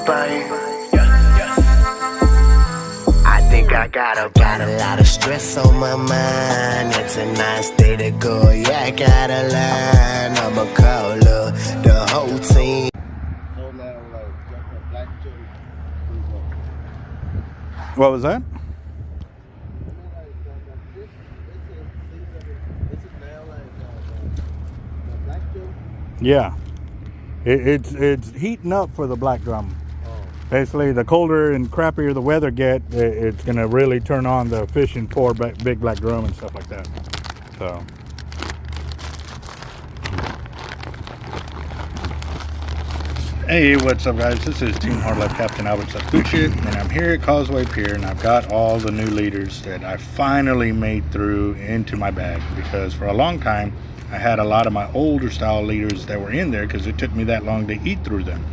buying. I think I got a lot of stress on my mind. It's a nice day to go. Yeah, I got a line. I'ma call the whole team. What was that? Yeah, it's heating up for the black drum. Basically, the colder and crappier the weather get, it's gonna really turn on the fishing for big black drum and stuff like that. So, hey, what's up, guys? This is Team Hard Life Captain Albert Zertuche, and I'm here at Causeway Pier, and I've got all the new leaders that I finally made through into my bag, because for a long time I had a lot of my older style leaders that were in there because it took me that long to eat through them.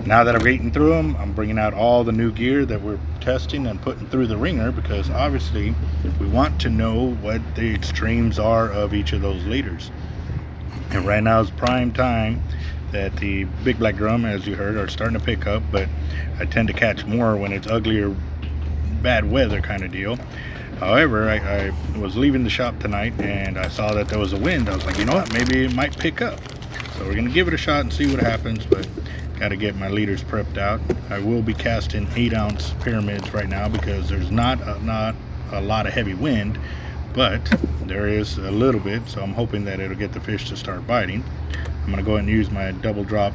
Now that I've eaten through them, I'm bringing out all the new gear that we're testing and putting through the ringer, because obviously we want to know what the extremes are of each of those leaders. And right now is prime time that the big black drum, as you heard, are starting to pick up, but I tend to catch more when it's uglier, bad weather kind of deal. However, I was leaving the shop tonight and I saw that there was a wind. I was like, you know what, maybe it might pick up. So we're gonna give it a shot and see what happens, but got to get my leaders prepped out. I will be casting 8-ounce pyramids right now because there's not a lot of heavy wind, but there is a little bit, so I'm hoping that it'll get the fish to start biting. I'm gonna go ahead and use my double drop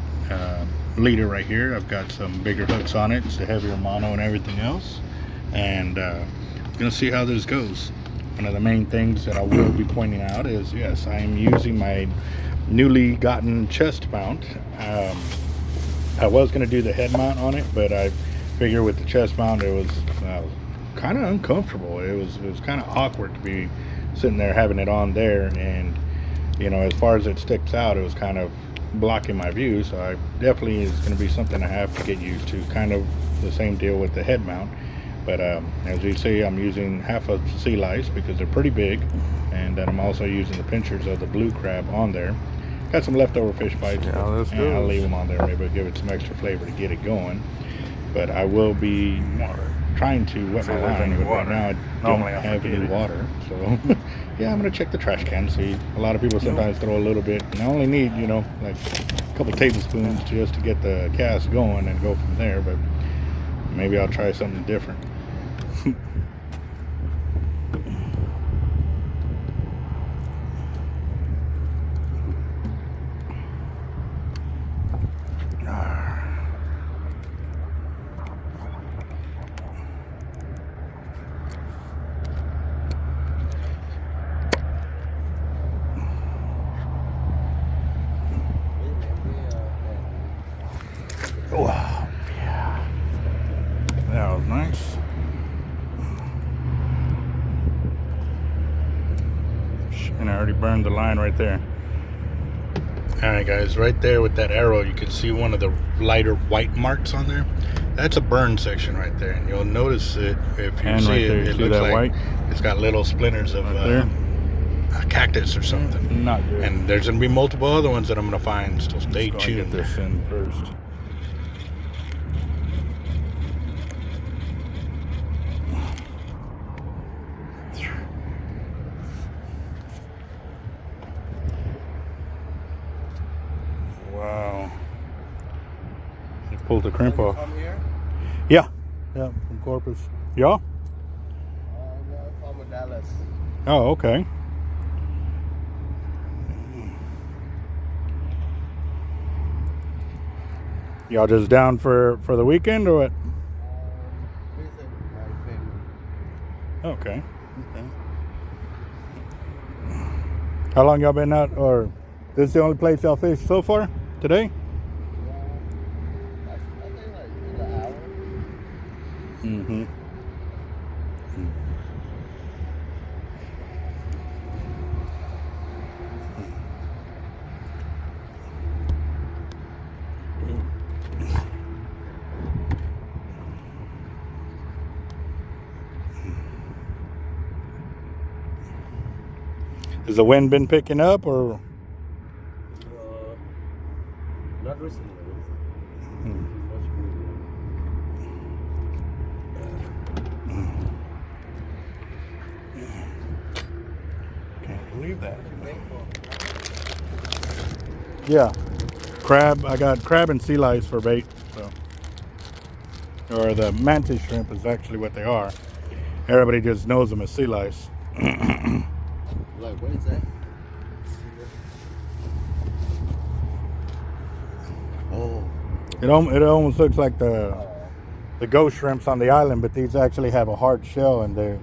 leader right here. I've got some bigger hooks on it. It's a heavier mono and everything else, and gonna see how this goes. One of the main things that I will be pointing out is, yes, I am using my newly gotten chest mount. I was going to do the head mount on it, but I figure with the chest mount it was kind of uncomfortable. It was kind of awkward to be sitting there having it on there, and you know, as far as it sticks out, it was kind of blocking my view. So I definitely is going to be something I have to get used to. Kind of the same deal with the head mount, but as you see, I'm using half of sea lice because they're pretty big, and then I'm also using the pinchers of the blue crab on there. Got some leftover fish bites, and I'll leave them on there. Maybe I'll give it some extra flavor to get it going. But I will be trying to wet my line, but right now I don't have any water. So yeah, I'm gonna check the trash can. See, a lot of people sometimes throw a little bit, and I only need, you know, like a couple tablespoons just to get the cast going and go from there. But maybe I'll try something different. Wow, yeah, that was nice. And I already burned the line right there. All right, guys, right there with that arrow, you can see one of the lighter white marks on there. That's a burn section right there, and you'll notice it if you see it. It looks like white? It's got little splinters of a cactus or something. Not good. And there's gonna be multiple other ones that I'm gonna find. So stay tuned. Get this in first. Wow. You pulled the crimp off. From here? Yeah. Yeah, from Corpus. Yeah? From Dallas. Oh, okay. Y'all just down for the weekend or what? Visit my family. Okay. How long y'all been out, or this is the only place y'all fished so far today? I think like an hour. Mm-hmm. Has the wind been picking up, or? Not recently. believe that. Yeah, crab. I got crab and sea lice for bait. So, or the mantis shrimp is actually what they are. Everybody just knows them as sea lice. Like, what is that? Oh. It almost looks like the ghost shrimps on the island, but these actually have a hard shell, and they're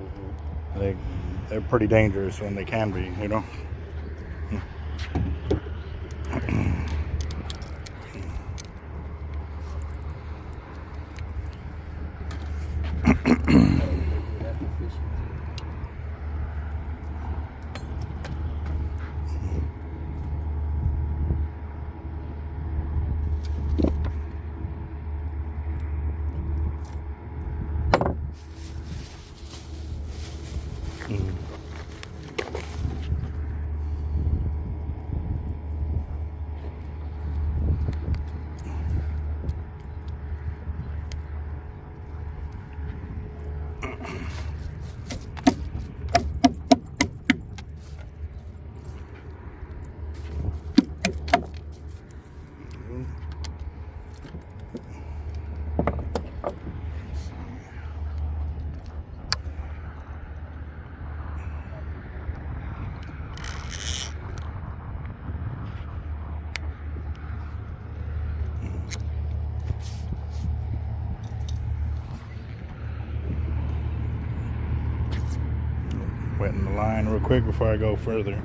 pretty dangerous when they can be, you know. Wetting the line real quick before I go further.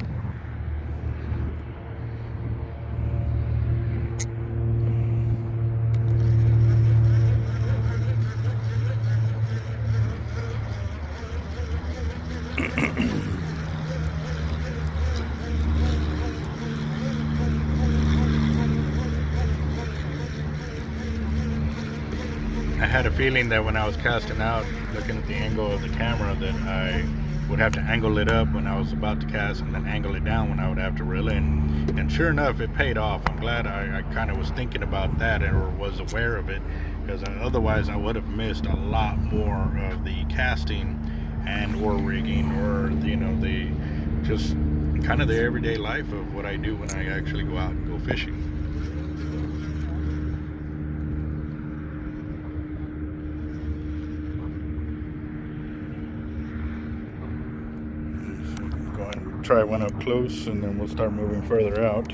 I had a feeling that when I was casting out, looking at the angle of the camera, that I would have to angle it up when I was about to cast and then angle it down when I would have to reel in. And sure enough, it paid off. I'm glad I kind of was thinking about that or was aware of it, because otherwise I would have missed a lot more of the casting and or rigging, or the just kind of the everyday life of what I do when I actually go out and go fishing. Try one up close, and then we'll start moving further out.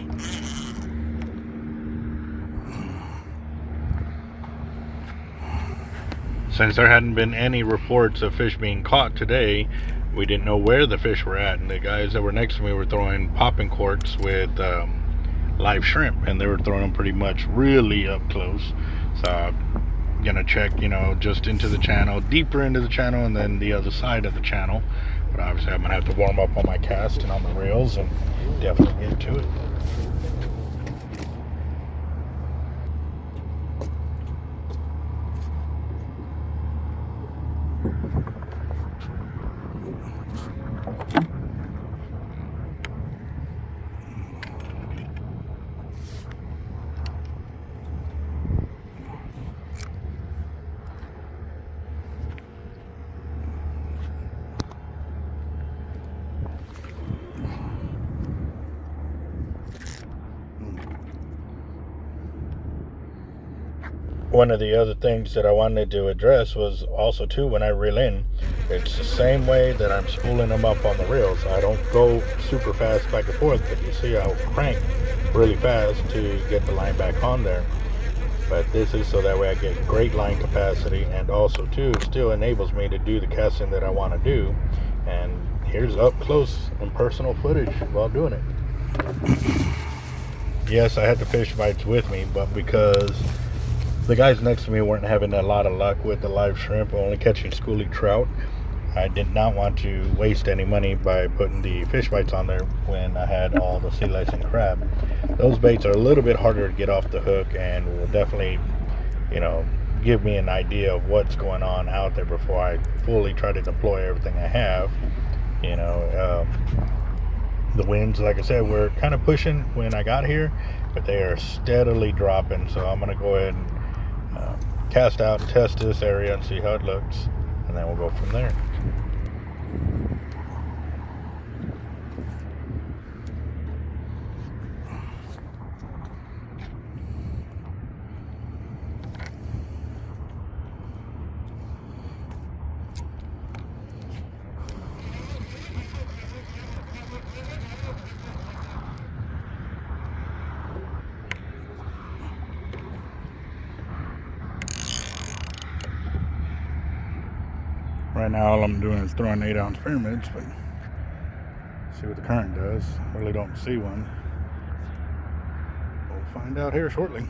Since there hadn't been any reports of fish being caught today, we didn't know where the fish were at, and the guys that were next to me were throwing popping corks with live shrimp, and they were throwing them pretty much really up close. So I'm gonna check, just into the channel, deeper into the channel, and then the other side of the channel. But obviously I'm gonna have to warm up on my cast and on the rails and definitely get to it. One of the other things that I wanted to address was also too, when I reel in, it's the same way that I'm spooling them up on the reels. I don't go super fast back and forth, but you see I'll crank really fast to get the line back on there. But this is so that way I get great line capacity, and also too, it still enables me to do the casting that I want to do. And here's up close and personal footage while doing it. Yes, I had the fish bites with me, but because the guys next to me weren't having a lot of luck with the live shrimp, only catching schoolie trout, I did not want to waste any money by putting the fish bites on there when I had all the sea lice and crab. Those baits are a little bit harder to get off the hook, and will definitely, give me an idea of what's going on out there before I fully try to deploy everything I have. The winds, like I said, were kind of pushing when I got here, but they are steadily dropping. So I'm going to go ahead and cast out and test this area and see how it looks, and then we'll go from there. Right now all I'm doing is throwing 8-ounce pyramids, but see what the current does. Really don't see one. We'll find out here shortly.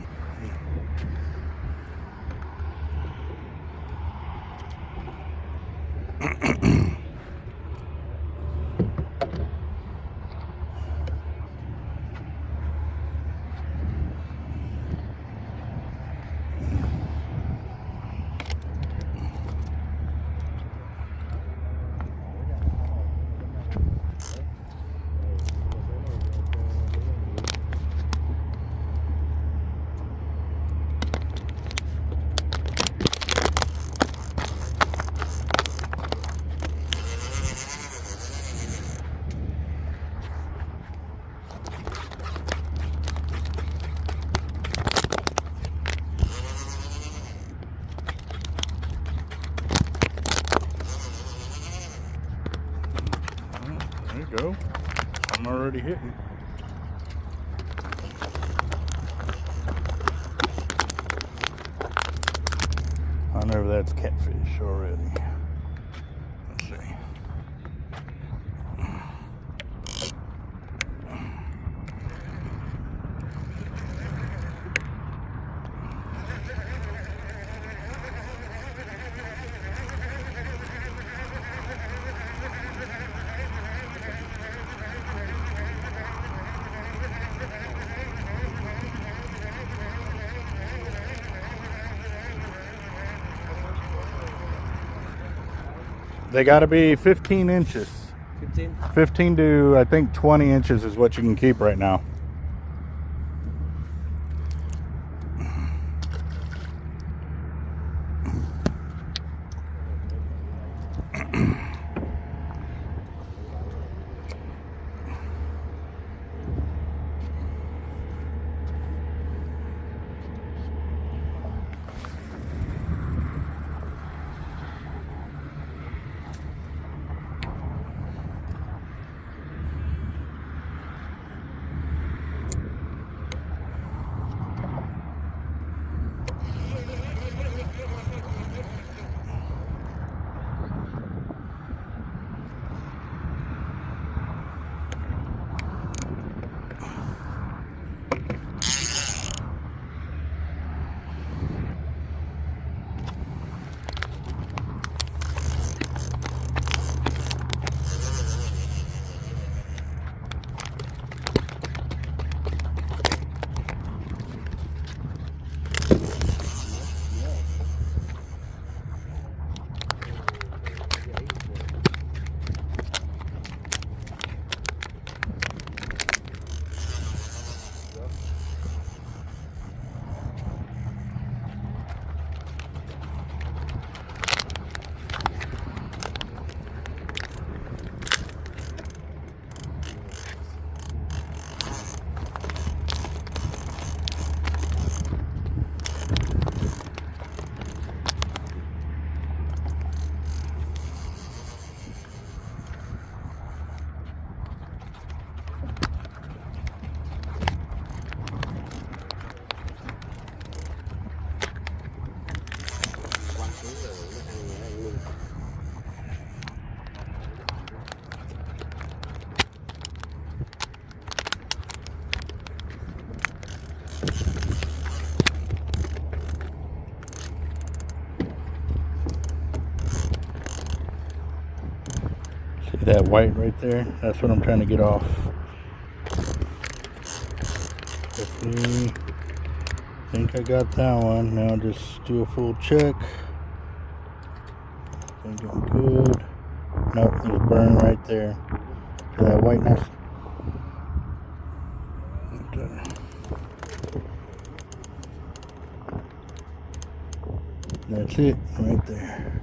Go. I'm already hitting. I know that's catfish already. Let's see. They got to be 15 inches. 15? 15 to, I think, 20 inches is what you can keep right now. That white right there, that's what I'm trying to get off. I think I got that one. Now just do a full check. I think I'm good. Nope, there's a burn right there. See that whiteness? That's it, right there.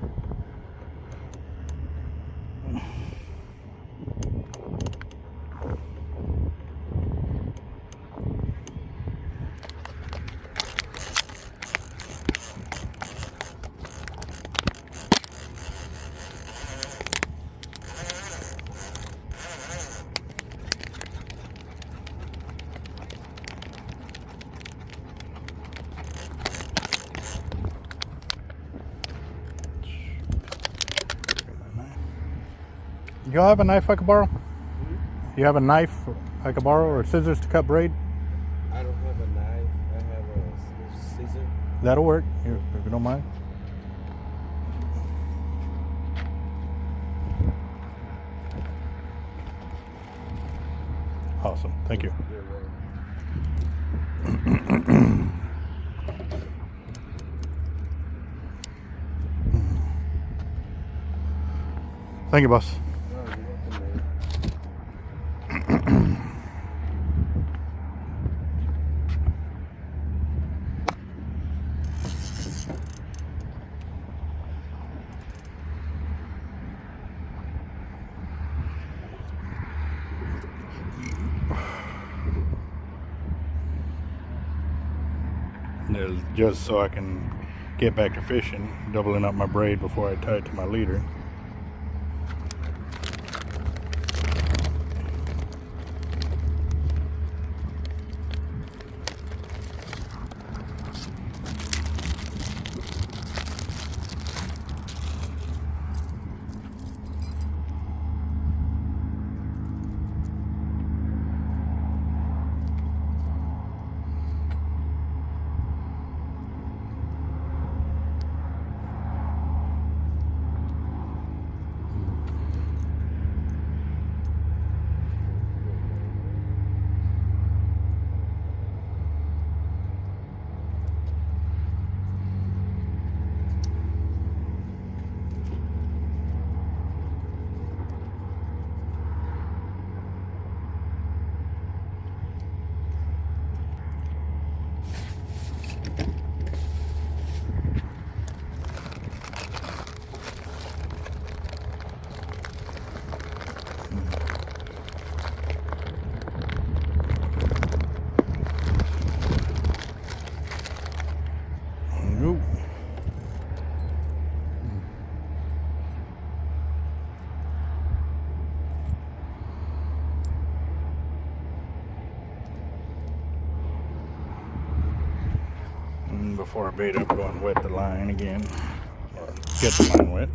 Y'all have a knife I could borrow? You have a knife I could borrow, or scissors to cut braid? I don't have a knife. I have a scissor. That'll work, if you don't mind. Awesome, thank you. Thank you, boss. Just so I can get back to fishing, doubling up my braid before I tie it to my leader. Before I bait up, go and wet the line again, or get the line wet.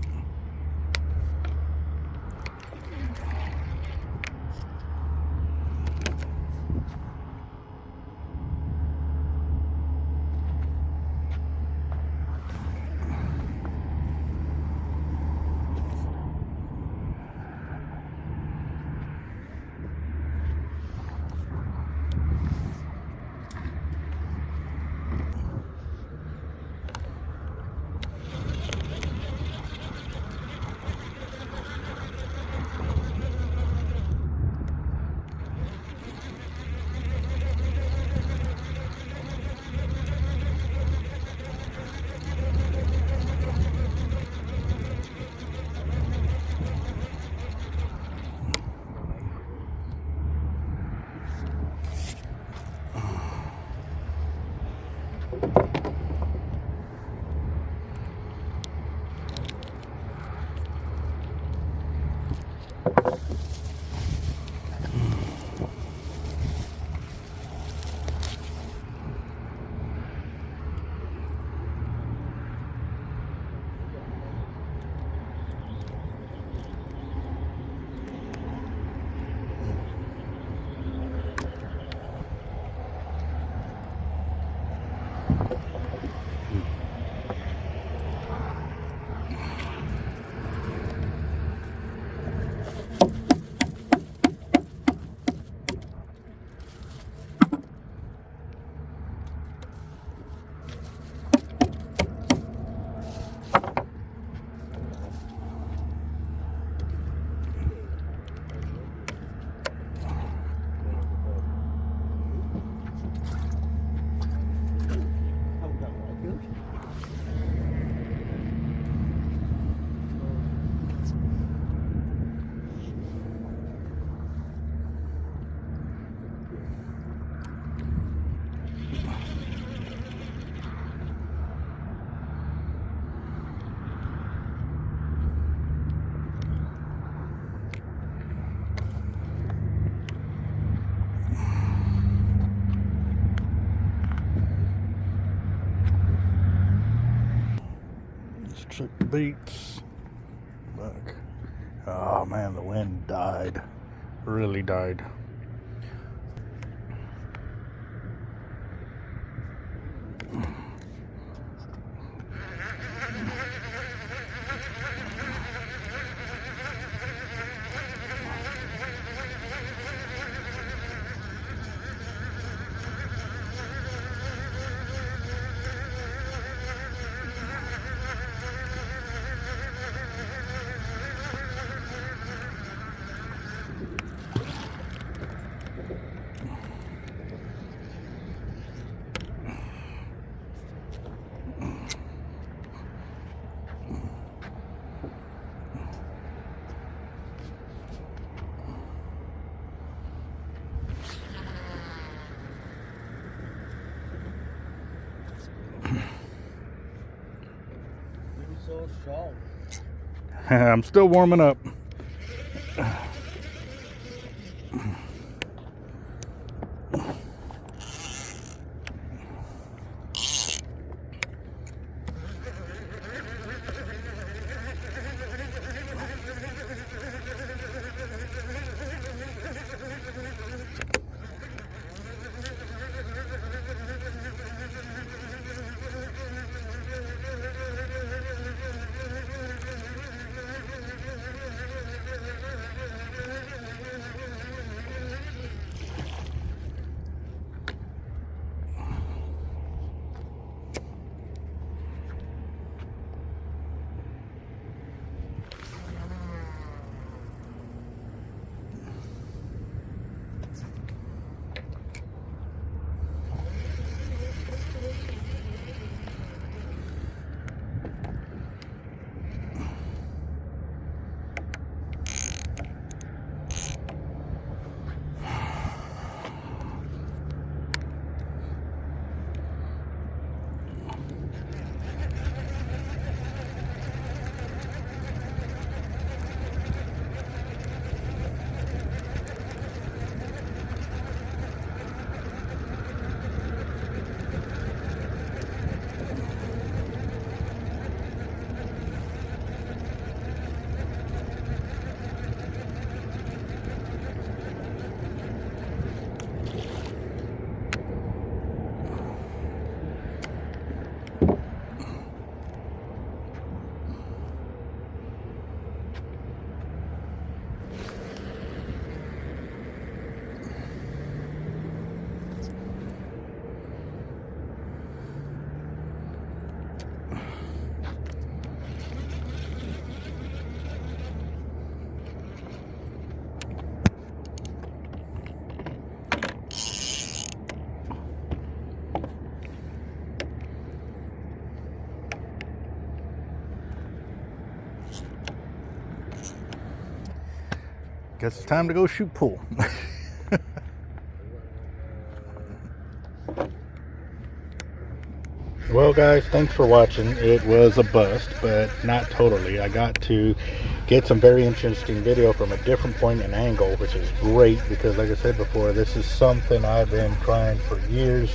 Check the baits back. Oh man, the wind died. Really died. So sharp. I'm still warming up. Guess it's time to go shoot pool. Well guys, thanks for watching. It was a bust, but not totally. I got to get some very interesting video from a different point and angle, which is great because like I said before, this is something I've been trying for years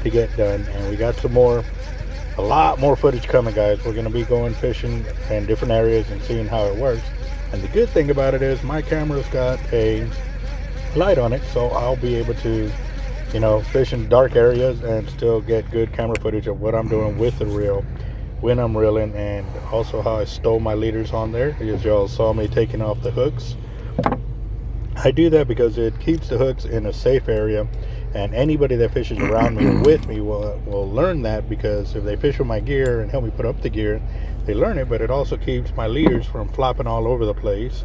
to get done, and we got some more, a lot more footage coming guys. We're going to be going fishing in different areas and seeing how it works. And the good thing about it is my camera's got a light on it, so I'll be able to, you know, fish in dark areas and still get good camera footage of what I'm doing with the reel when I'm reeling, and also how I stow my leaders on there. As y'all saw me taking off the hooks, I do that because it keeps the hooks in a safe area, and anybody that fishes around me or with me will learn that, because if they fish with my gear and help me put up the gear, they learn it. But it also keeps my leaders from flopping all over the place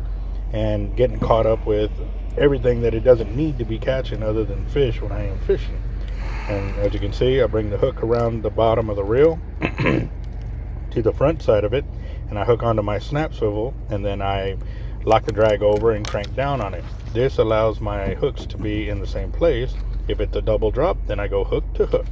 and getting caught up with everything that it doesn't need to be catching other than fish when I am fishing. And as you can see, I bring the hook around the bottom of the reel to the front side of it, and I hook onto my snap swivel, and then I lock the drag over and crank down on it. This allows my hooks to be in the same place. If it's a double drop, then I go hook to hook.